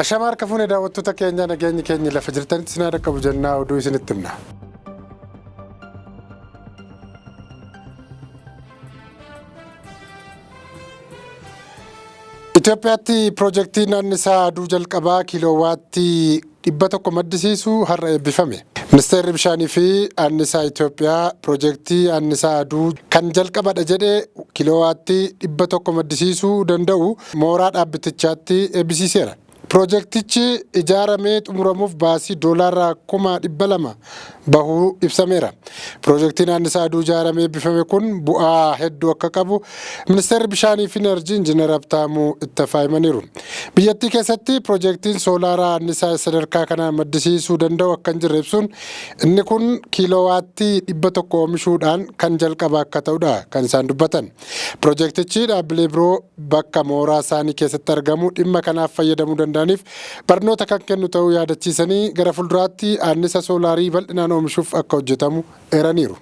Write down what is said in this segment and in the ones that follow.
Ashaamar kafuun daawwattoota keenya nageenyi keenya lafa jirtanitti sinaa dhaqqabu jennaa oduu isinitti himna. Itoophiyaatti piroojeektiin annisaa aduu jalqabaa kiiloowaattii 100 maddisiisu har'a eebbifame. Ministeerri bishaanii fi annisaa Itoophiyaa piroojeektii annisaa aduu kan jalqabadha jedhee kiiloowaattii 100 maddisiisuu danda'u mooraa dhaabbatichaatti eebbisiiseera. Piroojeektichi ijaaramee xumuramuuf baasii doolaara 200,000 bahuu ibsameera. Piroojeektiin annisaa aduu ijaaramee eebbifame kun bu'aa hedduu akka qabu Ministeerri bishaanii fi enerjii Injiinar Habtaamuu Ittafaa himaniiru. Biyyattii keessatti piroojeektiin soolaaraa annisaa sadarkaa kanaan maddisiisuu danda'u akka hin jirre ibsuun inni kun kiiloowaattii 100 oomishuudhaan kan jalqaba akka ta'udha kan isaan dubbatan. Piroojeektichi dhaabbilee biroo bakka mooraa isaanii keessatti argamu dhimma kanaaf fayyadamuu danda'aniif barnoota kan kennu ta'uu yaadachiisanii gara fuulduraatti annisa soolaarii bal'inaan oomishuuf akka hojjetamu eeraniiru.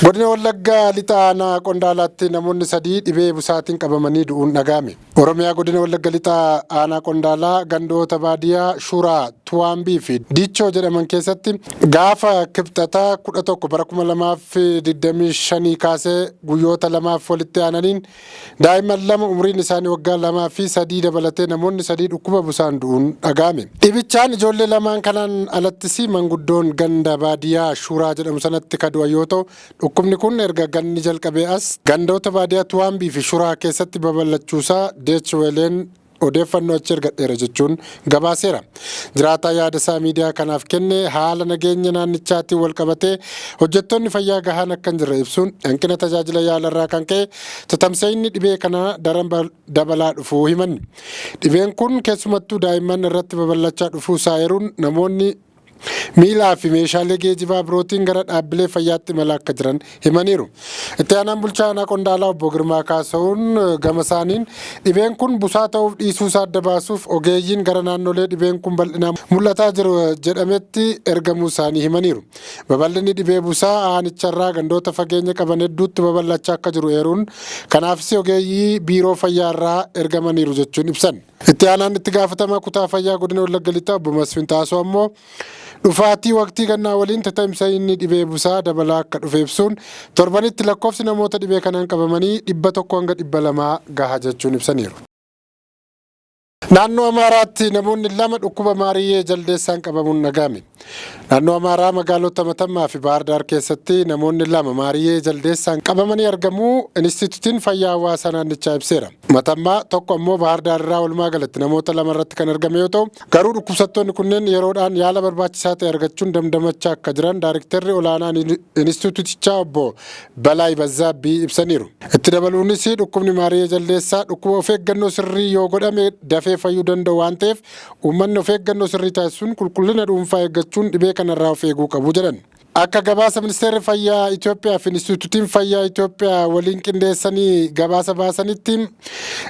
Godina Wallaggaa lixa aanaa Qondaalaatti namoonni 3 dhibee busaatiin qabamanii du'uun dhaga'ame. Oromiyaa godina Wallagga lixa aanaa Qondaalaa gandoota baadiyyaa Shuraa, Tuwaambii fi Diichoo jedhaman keessatti gaafa kibxataa 11 bara 2025 kaasee guyyoota 2 walitti aananiin daa'imman 2 umriin isaanii waggaa 2 fi 3 dabalatee namoonni 3 dhukkuba busaan du'uun dhaga'ame. Dhibichaan ijoollee lamaan kanaan alattis manguddoon ganda baadiyyaa Shuraa jedhamu sanatti kadu'a yoo ta'u dhukkubni kun erga ganni jalqabee as gandoota baadiyyaa Tuwaambii fi Shuraa keessatti babal'achuusaa Deechweleen odeeffannoo achi ergadheera jechuun gabaaseera. Jiraataa yaada isaa miidiyaa kanaaf kenne haala nageenya naannichaatiin wal qabatee hojjettoonni fayyaa gahaan akka hin jirre ibsuun hanqina tajaajila yaalarraa kan ka'e tatamsa'inni dhibee kana daran dabalaa dhufuu himan. Dhibeen kun keessumattuu daa'imman irratti babal'achaa dhufuu isaa eeruun namoonni miilaa fi meeshaalee geejibaa birootiin gara dhaabbilee fayyaatti imalaa akka jiran himaniiru. Itti aanaan bulchaa aanaa Qondaalaa obbo Girmaa Kaasa'uun gama isaaniin dhibeen kun busaa ta'uuf dhiisuu isaa adda baasuuf ogeeyyiin gara naannolee dhibeen kun bal'inaan mul'ataa jiru jedhametti ergamuu isaanii himaniiru. Babal'inni dhibee busaa aanicharraa gandoota fageenya qaban hedduutti babal'achaa akka jiru eeruun kanaafis ogeeyyii biiroo fayyaarraa ergamaniiru jechuun ibsan. Itti aanaan itti gaafatamaa kutaa fayyaa godina Wallagga lixaa obbo Masfiin Taasoo ammoo dhufaatii waqtii gannaa waliin tatamsa'inni dhibee busaa dabalaa akka dhufe ibsuun torbanitti lakkoofsi namoota dhibee kanaan qabamanii 100 hanga 200 gaha jechuun ibsaniiru. Naannoo Amaaraatti namoonni 2 dhukkuba maariyyee jaldeessaan qabamuun dhaga'ame. Naannoo Amaaraa magaalota Matammaa fi Baahir Daar keessatti namoonni 2 maariyyee jaldeessaan qabamanii argamuu Inistituutiin Fayyaa Hawaasaa naannichaa ibseera. Matammaa tokko ammoo Baahir Daar irraa walumaa galatti namoota 2 irratti kan argame yoo ta'u garuu dhukkubsattoonni kunneen yeroodhaan yaala barbaachisaa ta'e argachuun damdamachaa akka jiran Daayirektarri olaanaan Inistituutichaa obbo Balaay Bazzaabbii ibsaniiru. Itti dabaluunis dhukkubni maariyyee jaldeessaa dhukkuba of eeggannoo sirrii yoo godhame dafee fayyuu danda'u waan ta'eef uummanni of eeggannoo sirrii taasisuun qulqullina dhuunfaa eeggachuun dhibee kanarraa of eeguu qabu jedhan. Akka gabaasa Ministeerri Fayyaa Itoophiyaa fi Inistituutiin Fayyaa Itoophiyaa waliin qindeessanii gabaasa baasanitti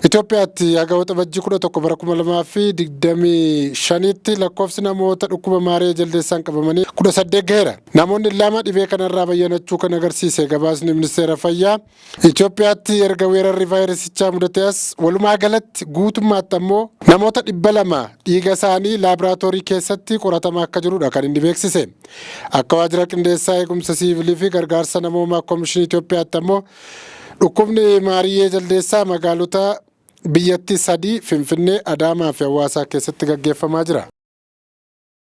Itoophiyaatti haga waxabajjii 11 bara 2025tti lakkoofsi namoota dhukkuba maariyyee jaldeessaan qabamanii 18 gaheera. Namoonni 2 dhibee kanarraa bayyanachuu kan agarsiise gabaasni Ministeera Fayyaa Itoophiyaatti erga weerarri vaayirasichaa mudatee as walumaa galatti guutummaatti ammoo namoota 200 dhiiga isaanii laaboraatoorii keessatti qoratamaa akka jirudha kan inni beeksise. Akka waajjira qindeessaa eegumsa siivilii fi gargaarsa namoomaa Koomishinii Itoophiyaatti ammoo dhukkubni maariyyee jaldeessaa magaalota biyyattii 3 Finfinnee, Adaamaa fi Hawaasaa keessatti gaggeeffamaa jira.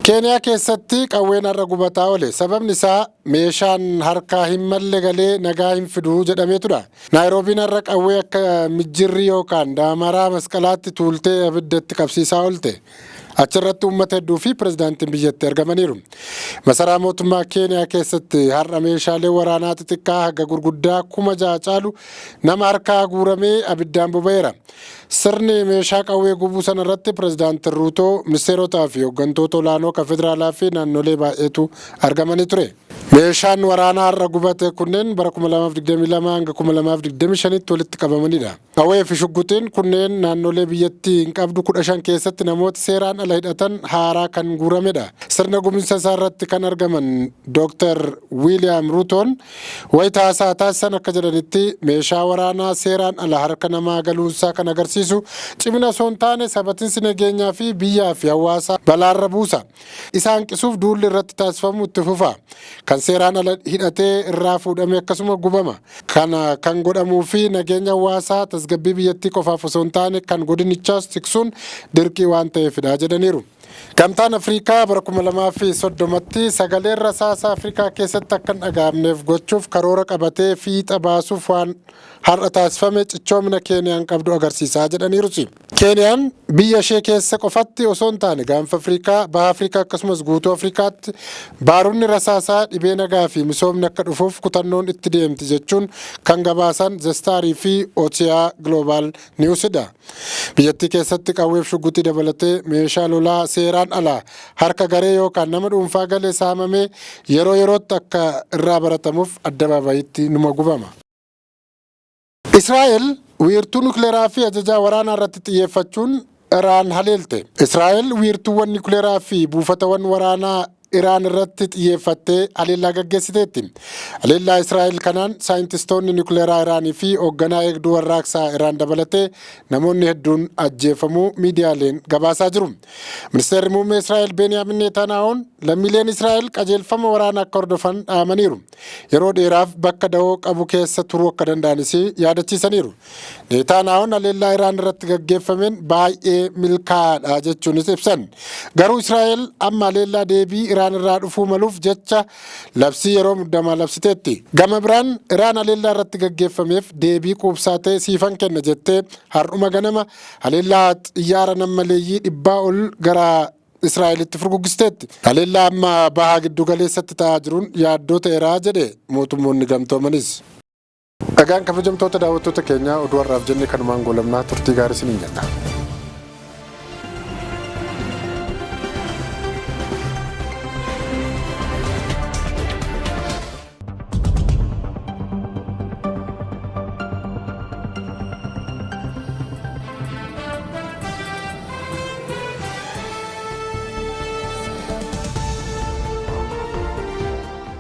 Keeniyaa keessatti qawween har'a gubataa oole. Sababni isaa meeshaan harkaa hin malle galee nagaa hin fiduu jedhameetudha. Naayiroobiin har'a qawwee akka mijjirrii yookaan daamaraa masqalaatti tuultee abiddatti qabsiisaa oolte. Achirratti uummata hedduu fi pirezidaantiin biyyatti argamaniiru. Masaraa mootummaa Keeniyaa keessatti har'a meeshaalee waraanaa xixiqqaa haga gurguddaa 6,000 caalu nama harkaa guuramee abiddaan boba'eera. Sirni meeshaa qawwee gubuu sana irratti pirezidaantiin Ruutoo, ministeerotaa fi hooggantoota olaanoo kan federaalaa fi naannolee baay'eetu argamanii ture. Meeshaan waraanaa har'a gubate kunneen bara 2022 hanga 2025tti walitti qabamanidha. Qawwee fi shugguxiin kunneen naannolee biyyattii hin qabdu 15 keessatti namoota seeraan ala hidhatan haaraa kan guuramedha. Sirna guminsa isaa irratti kan argaman Dr. William Ruutoon wayita haasaa taasisan akka jedhanitti meeshaa waraanaa seeraan ala harka namaa galuunsaa kan agarsiisu cimina osoo hin taane sabatiinsi nageenyaa fi biyyaa fi hawaasaa balaarra buusa. Isa hanqisuuf duulli irratti taasifamu itti fufa. Kan seeraan ala hidhatee irraa fuudhame akkasuma gubama. Kana kan godhamuu fi nageenya hawaasaa tasgabbii biyyattii qofaaf osoo hin taane kan godinichaas tiksuun dirqii waan ta'eefidha jedhaniiru. Gamtaan Afrikaa bara 2030tti sagaleen rasaasa Afrikaa keessatti akka hin dhaga'amneef gochuuf karoora qabatee fiixa baasuuf waan har'a taasifame cichoomina Keeniyaan qabdu agarsiisaa jedhaniiru. Keeniyaan biyya ishee keessa qofatti osoo hin taane gaanfa Afrikaa, baha Afrikaa akkasumas guutuu Afrikaatti baaronni rasaasaa dhibee nagaa fi misoomni akka dhufuuf kutannoon itti deemti jechuun kan gabaasan Zestaarii fi Ochiyaa Global Newsidha. Biyyattii keessatti qawweef shugguxii dabalatee meeshaa lolaa seeraan alaa harka garee yookaan nama dhuunfaa galee saamamee yeroo yerootti akka irraa baratamuuf addabaabayitti numa gubama. Israa'el wiirtuu nukleeraa fi ajajaa waraanaa irratti xiyyeeffachuun Iraan haleelte. Israa'el wiirtuuwwan nukleeraa fi buufatawwan waraanaa Iraan irratti xiyyeeffattee haleellaa gaggeessiteetti. Haleellaa Israa'el kanaan saayintistoonni nukleeraa Iraanii fi hoogganaa eegduu warraaqsaa Iraan dabalatee namoonni hedduun ajjeefamuu miidiyaaleen gabaasaa jiru. Ministeerri muummee Israa'el Beniyaamin Netanyahuun lammiileen Israa'el qajeelfama waraanaa akka hordofan dhaamaniiru. Yeroo dheeraaf bakka da'oo qabu keessa turuu akka danda'anis yaadachiisaniiru. Netanyahuun haleellaa Iraan irratti gaggeeffameen baay'ee milkaa'aadha jechuunis ibsan. Garuu Israa'el amma haleellaa deebii Iraan irraa dhufuu maluuf jecha labsii yeroo muddamaa labsiteetti. Gama biraan Iraan haleellaa irratti gaggeeffameef deebii quubsaa ta'e siifan kenna jettee har'uma ganama haleellaa xiyyaara nammaleeyyii 100 ol gara Israa'elitti furguggisteetti. Haleellaa amma bahaa giddu galeessatti ta'aa jiruun yaaddoo ta'eeraa jedhe mootummoonni gamtoomanis. Dhagaan kabajamtoota daawwattoota keenyaa oduu har'aaf jennee kanumaan goolabnaa turtii gaarii isiniin jenna.